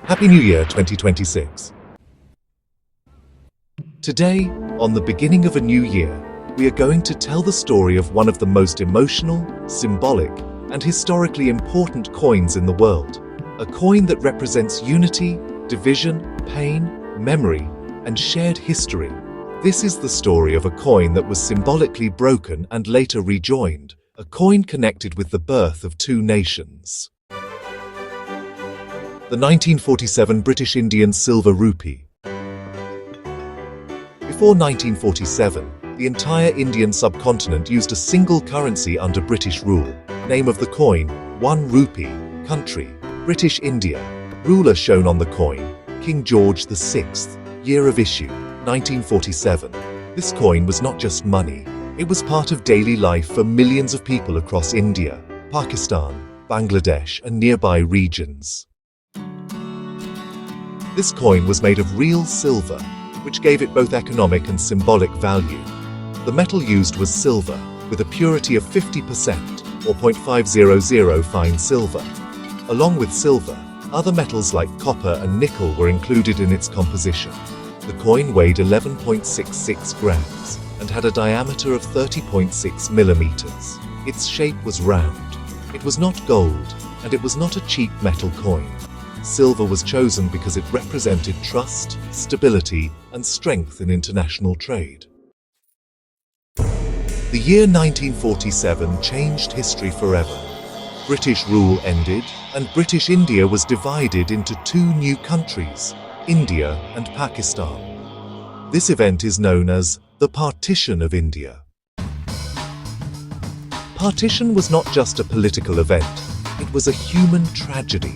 Happy New Year 2026. Today, on the beginning of a new year, we are going to tell the story of one of the most emotional, symbolic, and historically important coins in the world. A coin that represents unity, division, pain, memory, and shared history. This is the story of a coin that was symbolically broken and later rejoined, a coin connected with the birth of two nations. The 1947 British Indian Silver Rupee. Before 1947, the entire Indian subcontinent used a single currency under British rule. Name of the coin, 1 rupee. Country, British India. Ruler shown on the coin, King George VI. Year of issue, 1947. This coin was not just money, it was part of daily life for millions of people across India, Pakistan, Bangladesh, and nearby regions. This coin was made of real silver, which gave it both economic and symbolic value. The metal used was silver, with a purity of 50% or 0.500 fine silver. Along with silver, other metals like copper and nickel were included in its composition. The coin weighed 11.66 grams and had a diameter of 30.6 millimeters. Its shape was round. It was not gold, and it was not a cheap metal coin. Silver was chosen because it represented trust, stability, and strength in international trade. The year 1947 changed history forever. British rule ended, and British India was divided into two new countries, India and Pakistan. This event is known as the Partition of India. Partition was not just a political event, it was a human tragedy.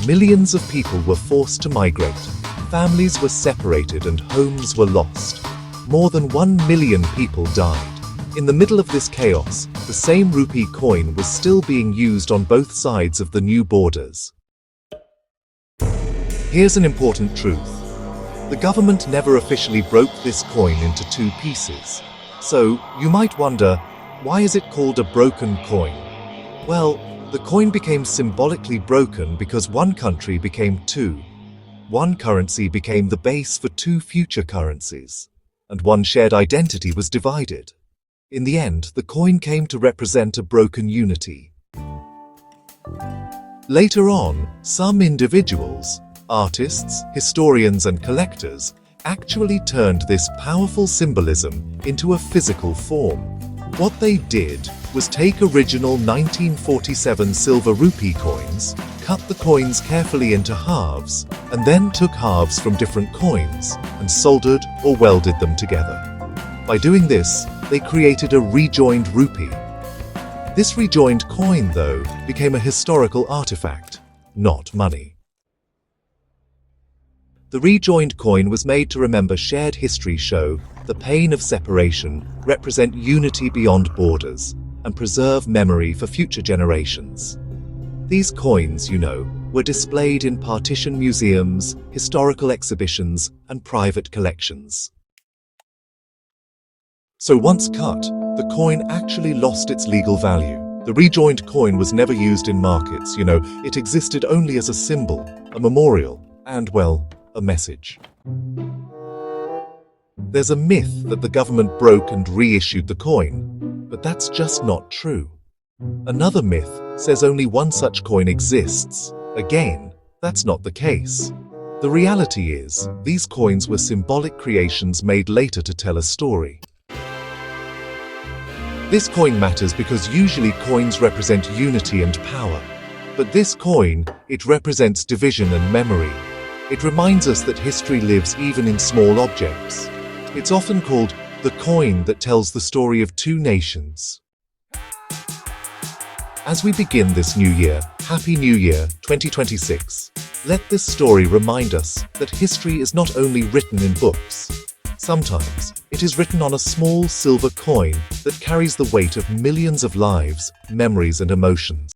Millions of people were forced to migrate, families were separated, and homes were lost. More than 1 million people died. In the middle of this chaos, the same rupee coin was still being used on both sides of the new borders. Here's an important truth. The government never officially broke this coin into two pieces. So, you might wonder, why is it called a broken coin? Well, the coin became symbolically broken because one country became two. One currency became the base for two future currencies, and one shared identity was divided. In the end, the coin came to represent a broken unity. Later on, some individuals, artists, historians, and collectors actually turned this powerful symbolism into a physical form. What they did was take original 1947 silver rupee coins, cut the coins carefully into halves, and then took halves from different coins and soldered or welded them together. By doing this, they created a rejoined rupee. This rejoined coin, though, became a historical artifact, not money. The rejoined coin was made to remember shared history, show the pain of separation, represent unity beyond borders, and preserve memory for future generations. These coins, were displayed in partition museums, historical exhibitions, and private collections. So once cut, the coin actually lost its legal value. The rejoined coin was never used in markets, it existed only as a symbol, a memorial, and, well, a message. There's a myth that the government broke and reissued the coin, but that's just not true. Another myth says only one such coin exists. Again, that's not the case. The reality is, these coins were symbolic creations made later to tell a story. This coin matters because usually coins represent unity and power. But this coin, it represents division and memory. It reminds us that history lives even in small objects. It's often called the coin that tells the story of two nations. As we begin this new year, Happy New Year 2026, let this story remind us that history is not only written in books. Sometimes, it is written on a small silver coin that carries the weight of millions of lives, memories, and emotions.